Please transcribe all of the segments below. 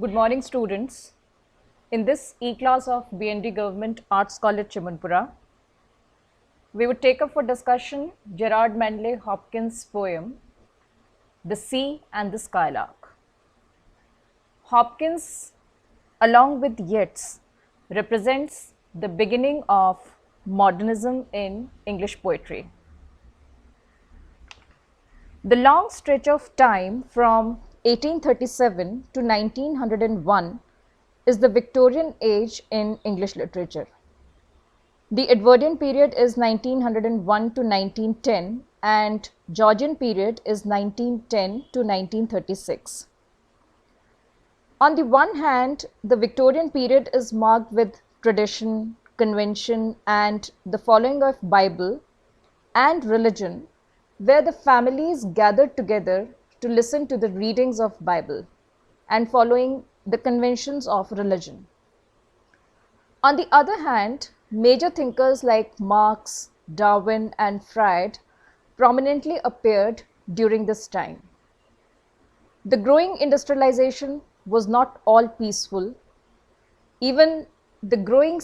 Good morning, students. In this E-class of BND Government Arts College, Chimanpura, we would take up for discussion Gerard Manley Hopkins' poem, The Sea and the Skylark. Hopkins, along with Yeats, represents the beginning of modernism in English poetry. The long stretch of time from 1837 to 1901 is the Victorian age in English literature. The Edwardian period is 1901 to 1910 and Georgian period is 1910 to 1936. On the one hand, the Victorian period is marked with tradition, convention and the following of Bible and religion, where the families gathered together to listen to the readings of Bible and following the conventions of religion. On the other hand, major thinkers like Marx, Darwin and Freud prominently appeared during this time. The growing industrialization was not all peaceful. Even the growing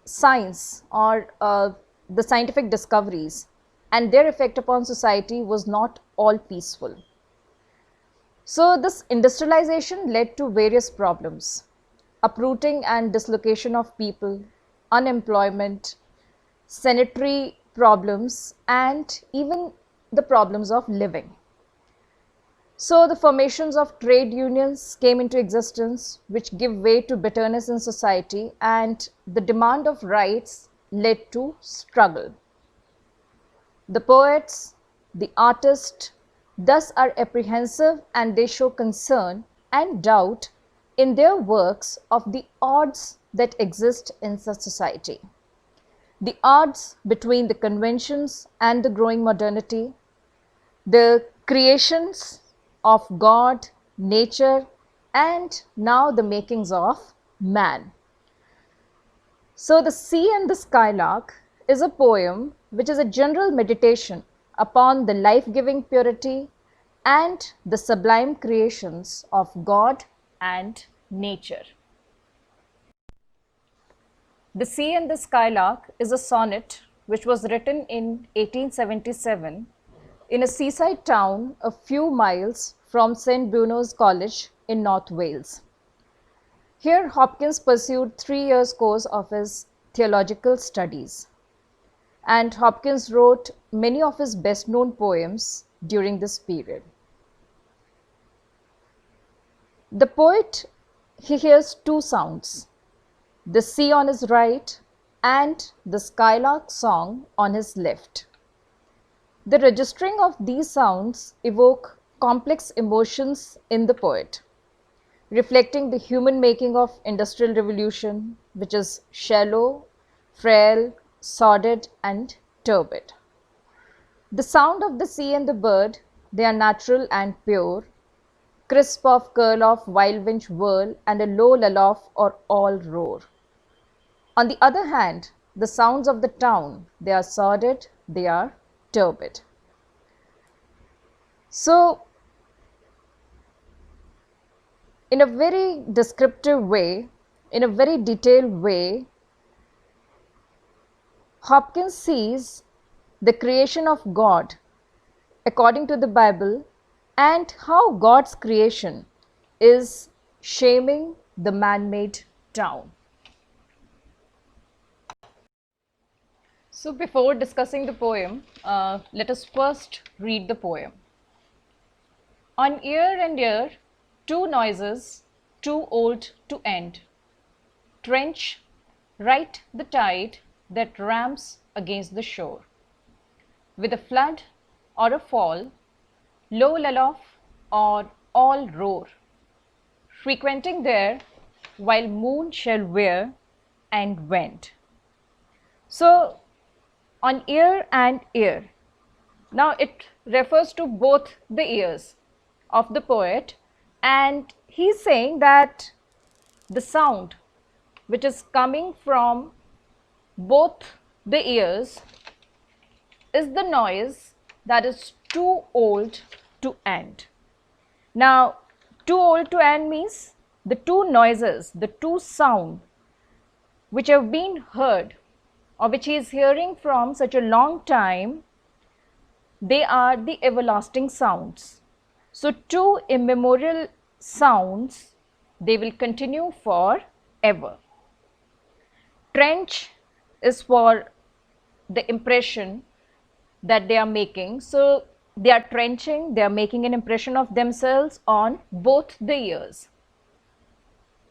science or the scientific discoveries and their effect upon society was not all peaceful. So this industrialization led to various problems: uprooting and dislocation of people, unemployment, sanitary problems, and even the problems of living. So the formations of trade unions came into existence, which give way to bitterness in society, and the demand of rights led to struggle. The poets, the artists, thus are apprehensive and they show concern and doubt in their works of the odds that exist in such society. The odds between the conventions and the growing modernity, the creations of God, nature, and now the makings of man. So The Sea and the Skylark is a poem which is a general meditation upon the life-giving purity and the sublime creations of God and nature. The Sea and the Skylark is a sonnet which was written in 1877 in a seaside town a few miles from St. Bruno's College in North Wales. Here Hopkins pursued 3 years course of his theological studies, and Hopkins wrote many of his best known poems during this period. The poet, he hears two sounds, the sea on his right and the skylark song on his left. The registering of these sounds evoke complex emotions in the poet, reflecting the human making of industrial revolution, which is shallow, frail, sordid and turbid. The sound of the sea and the bird, they are natural and pure, crisp of curl of wild winch whirl and a low lull-off or all roar. On the other hand, the sounds of the town, they are sordid, they are turbid. So, in a very descriptive way, in a very detailed way, Hopkins sees the creation of God according to the Bible and how God's creation is shaming the man-made town. So before discussing the poem, let us first read the poem. On year and year, two noises, too old to end, trench right the tide that ramps against the shore. With a flood or a fall, low lull-off or all roar, frequenting there while moon shall wear and wend. So on ear and ear, now it refers to both the ears of the poet, and he's saying that the sound which is coming from both the ears is the noise that is too old to end. Now, too old to end means the two noises, the two sound which have been heard or which he is hearing from such a long time, they are the everlasting sounds. So two immemorial sounds, they will continue forever. Trench is for the impression that they are making. So they are trenching, they are making an impression of themselves on both the ears.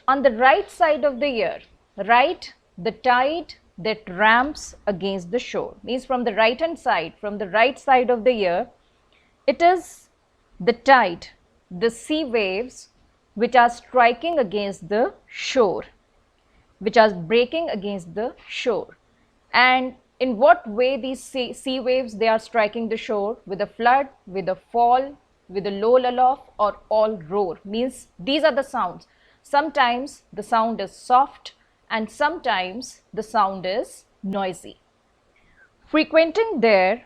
On the right side of the ear, right, the tide that ramps against the shore, means from the right hand side, from the right side of the ear, it is the tide, the sea waves which are striking against the shore, which are breaking against the shore. And in what way these sea waves, they are striking the shore? With a flood, with a fall, with a low lull-off, or all roar. Means these are the sounds. Sometimes the sound is soft and sometimes the sound is noisy. Frequenting there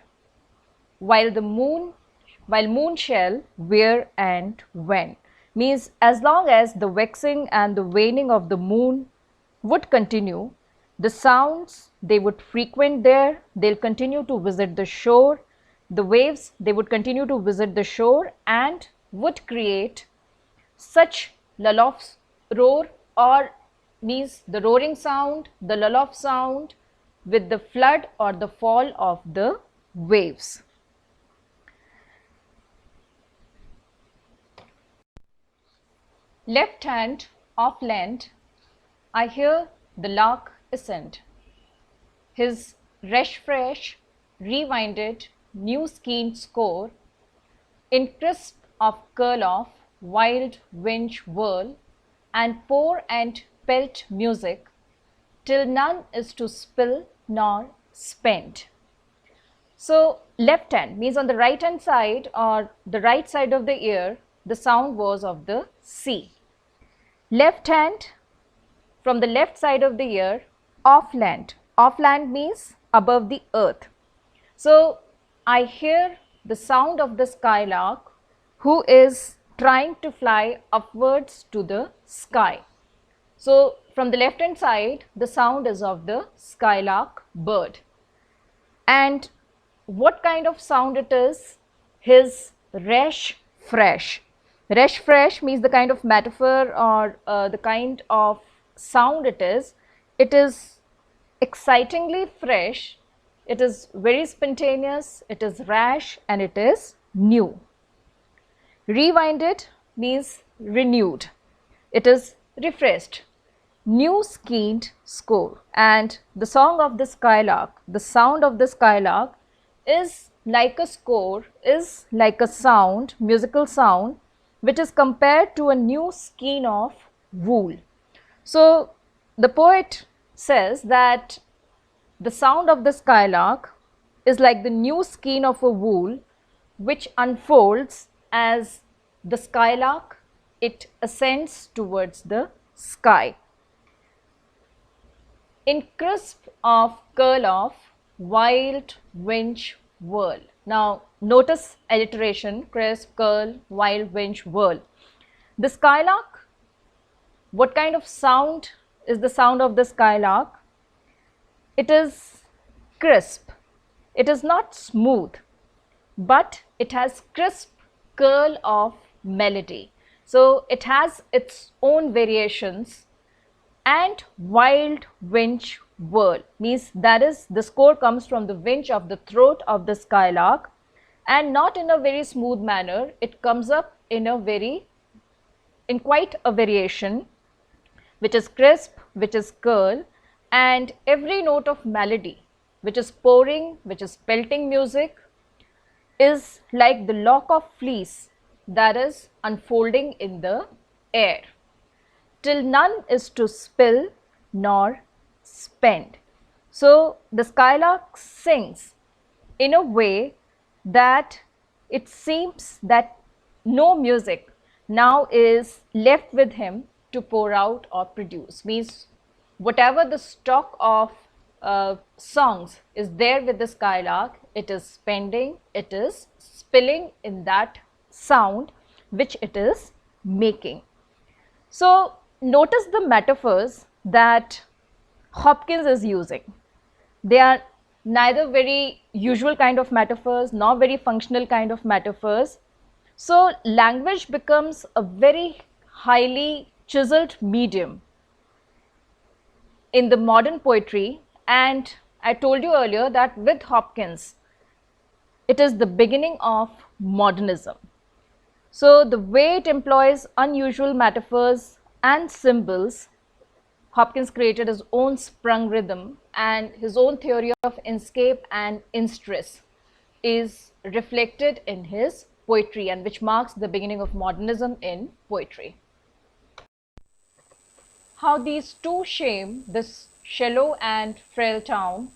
while moon shall wear and wane, means as long as the waxing and the waning of the moon would continue, the sounds, they would frequent there, they'll continue to visit the shore, the waves, they would continue to visit the shore and would create such lull-off roar, or means the roaring sound, the lull-off sound with the flood or the fall of the waves. Left hand off land, I hear the lark ascend. His fresh, rewinded, new skinned score, in crisp of curl off, wild winch whirl, and pour and pelt music, till none is to spill nor spend. So left hand means on the right hand side or the right side of the ear, the sound was of the sea. Left hand, from the left side of the ear, off land. Off land means above the earth. So I hear the sound of the skylark who is trying to fly upwards to the sky. So from the left hand side, the sound is of the skylark bird. And what kind of sound it is? His fresh. Fresh means the kind of metaphor or the kind of sound it is. It is excitingly fresh, it is very spontaneous, it is rash, and it is new. Rewinded means renewed, it is refreshed, new skinned score. And the song of the skylark, the sound of the skylark is like a score, is like a sound, musical sound, which is compared to a new skein of wool. So the poet says that the sound of the skylark is like the new skein of a wool which unfolds as the skylark, it ascends towards the sky. In crisp of curl off, wild winch whirl. Now notice alliteration, crisp, curl, wild winch whirl. The skylark, what kind of sound is the sound of the skylark? It is crisp, it is not smooth, but it has crisp curl of melody. So it has its own variations. And wild winch whirl means that is the score comes from the winch of the throat of the skylark, and not in a very smooth manner, it comes up in quite a variation, which is crisp, which is curl, and every note of melody which is pouring, which is pelting music, is like the lock of fleece that is unfolding in the air, till none is to spill nor spend. So the skylark sings in a way that it seems that no music now is left with him to pour out or produce. Means whatever the stock of songs is there with the skylark, it is spending, it is spilling in that sound which it is making. So notice the metaphors that Hopkins is using. They are neither very usual kind of metaphors nor very functional kind of metaphors. So language becomes a very highly chiseled medium in the modern poetry, and I told you earlier that with Hopkins, it is the beginning of modernism. So the way it employs unusual metaphors and symbols, Hopkins created his own sprung rhythm, and his own theory of inscape and instress is reflected in his poetry, and which marks the beginning of modernism in poetry. How these two shame this shallow and frail town,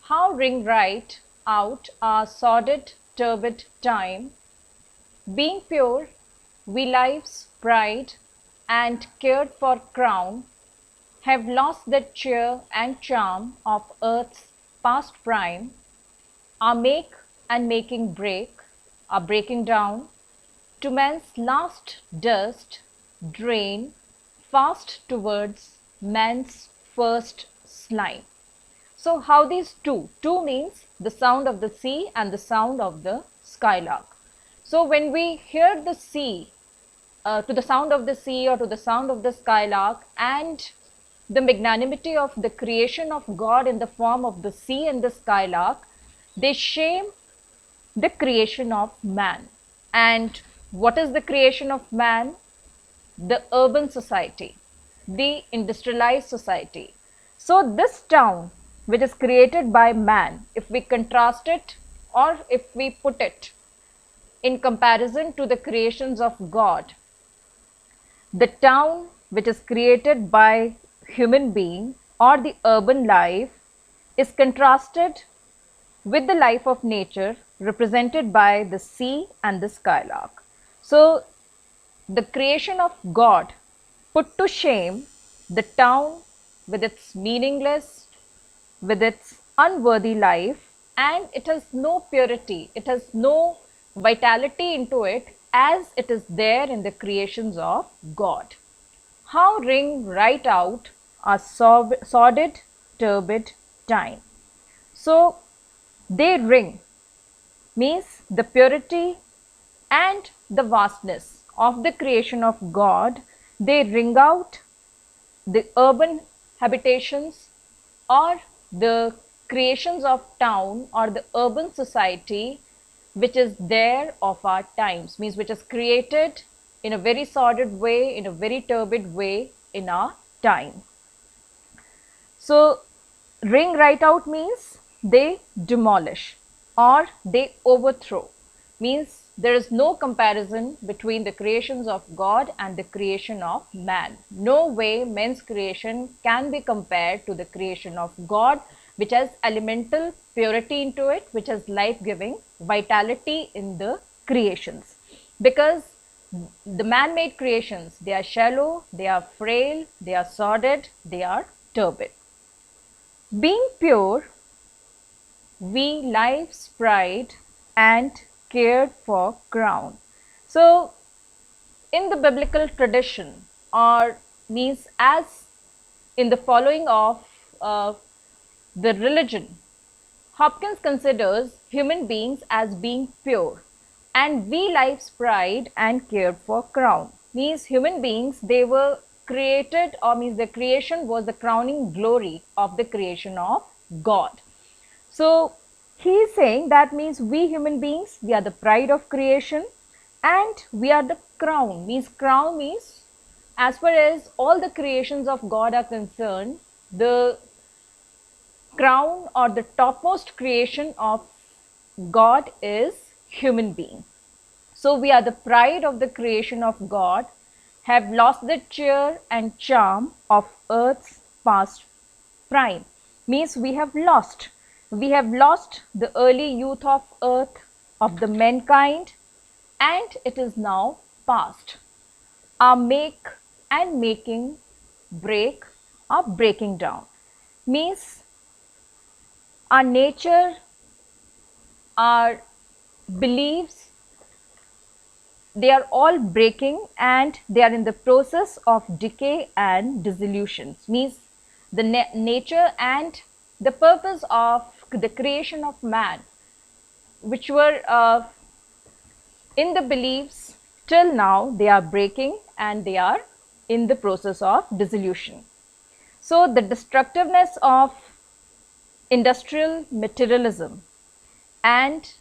how ring right out our sordid, turbid time. Being pure, we life's pride and cared for crown, have lost that cheer and charm of earth's past prime. Our make and making break, our breaking down, to man's last dust drain fast towards man's first slime. So how these two means the sound of the sea and the sound of the skylark. So when we hear the sea, to the sound of the sea or to the sound of the skylark, and the magnanimity of the creation of God in the form of the sea and the skylark, they shame the creation of man. And what is the creation of man? The urban society, the industrialized society. So this town, which is created by man, if we contrast it or if we put it in comparison to the creations of God, the town which is created by human being or the urban life is contrasted with the life of nature represented by the sea and the skylark. So the creation of God put to shame the town with its meaningless, with its unworthy life, and it has no purity, it has no vitality into it as it is there in the creations of God. How ring right out our sordid, turbid time. So they ring means the purity and the vastness of the creation of God. They ring out the urban habitations or the creations of town or the urban society which is there of our times, means which is created in a very sordid way, in a very turbid way in our time. So ring right out means they demolish or they overthrow, means there is no comparison between the creations of God and the creation of man. No way man's creation can be compared to the creation of God, which has elemental purity into it, which has life-giving vitality in the creations. Because the man-made creations, they are shallow, they are frail, they are sordid, they are turbid. Being pure, we life's pride and cared for crown. So in the biblical tradition, or means as in the following of the religion, Hopkins considers human beings as being pure, and we life's pride and cared for crown. Means human beings, they were created, or means the creation was the crowning glory of the creation of God. So he is saying that means we human beings, we are the pride of creation and we are the crown. Crown means as far as all the creations of God are concerned, the crown or the topmost creation of God is human being. So we are the pride of the creation of God, have lost the cheer and charm of earth's past prime. Means we have lost the early youth of earth, of the mankind, and it is now past. Our make and making break are breaking down. Means our nature, our beliefs, they are all breaking and they are in the process of decay and dissolution. Means the nature and the purpose of the creation of man, which were in the beliefs till now, they are breaking and they are in the process of dissolution. So the destructiveness of industrial materialism and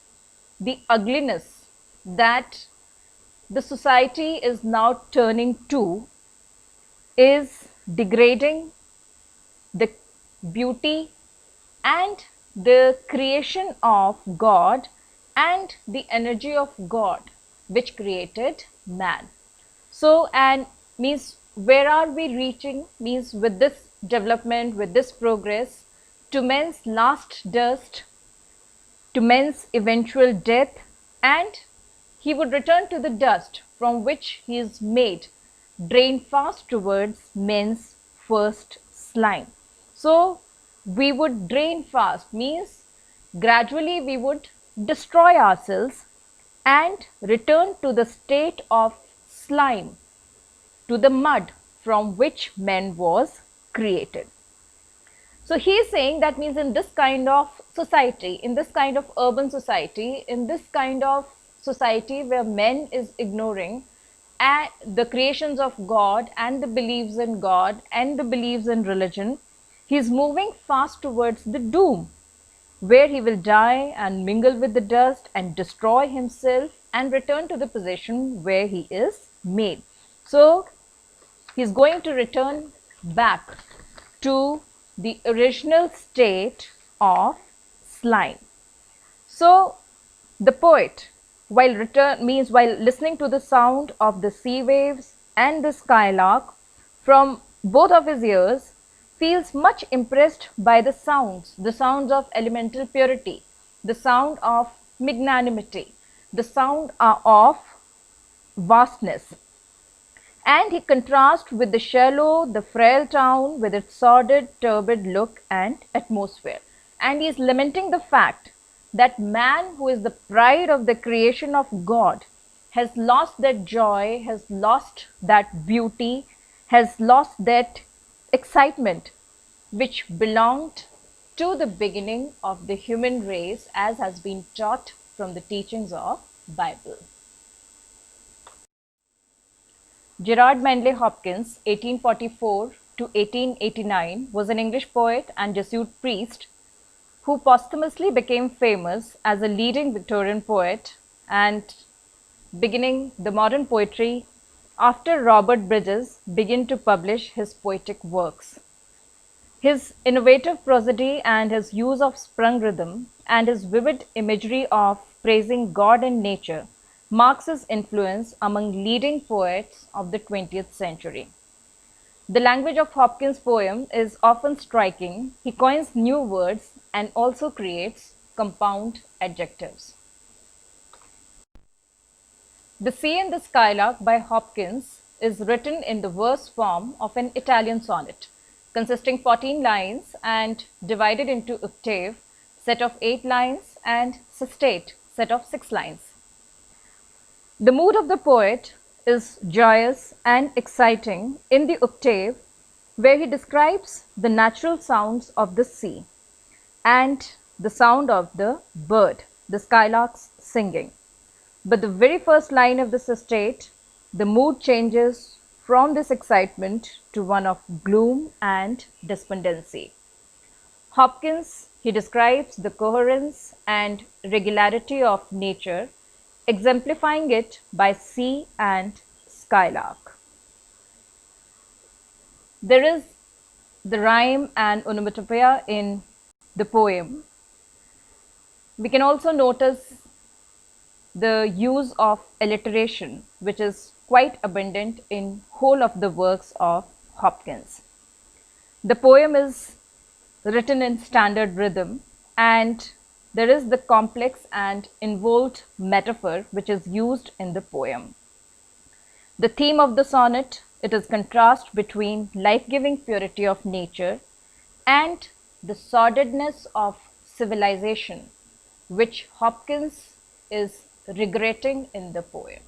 the ugliness that the society is now turning to is degrading the beauty and the creation of God and the energy of God which created man. So, and means where are we reaching, means with this development, with this progress, to man's last dust, to man's eventual death, and he would return to the dust from which he is made, drain fast towards men's first slime. So we would drain fast, means gradually we would destroy ourselves and return to the state of slime, to the mud from which man was created. So he is saying that means in this kind of society, in this kind of urban society, in this kind of society where man is ignoring the creations of God and the beliefs in God and the beliefs in religion, he is moving fast towards the doom, where he will die and mingle with the dust and destroy himself and return to the position where he is made. So he is going to return back to the original state of slime. So the poet, while listening to the sound of the sea waves and the skylark from both of his ears, feels much impressed by the sounds of elemental purity, the sound of magnanimity, the sound of vastness. And he contrasts with the shallow, the frail town with its sordid, turbid look and atmosphere. And he is lamenting the fact that man, who is the pride of the creation of God, has lost that joy, has lost that beauty, has lost that excitement which belonged to the beginning of the human race, as has been taught from the teachings of Bible. Gerard Manley Hopkins, 1844 to 1889, was an English poet and Jesuit priest who posthumously became famous as a leading Victorian poet and beginning the modern poetry after Robert Bridges began to publish his poetic works. His innovative prosody and his use of sprung rhythm and his vivid imagery of praising God and nature marks his influence among leading poets of the 20th century. The language of Hopkins' poem is often striking. He coins new words and also creates compound adjectives. The Sea and the Skylark by Hopkins is written in the verse form of an Italian sonnet, consisting 14 lines and divided into octave, set of 8 lines, and sestate, set of 6 lines. The mood of the poet is joyous and exciting in the octave, where he describes the natural sounds of the sea and the sound of the bird, the skylark's singing. But the very first line of the sestate, the mood changes from this excitement to one of gloom and despondency. Hopkins, he describes the coherence and regularity of nature, exemplifying it by sea and skylark. There is the rhyme and onomatopoeia in the poem. We can also notice the use of alliteration, which is quite abundant in whole of the works of Hopkins. The poem is written in standard rhythm, and there is the complex and involved metaphor which is used in the poem. The theme of the sonnet, it is contrast between life-giving purity of nature and the sordidness of civilization, which Hopkins is regretting in the poem.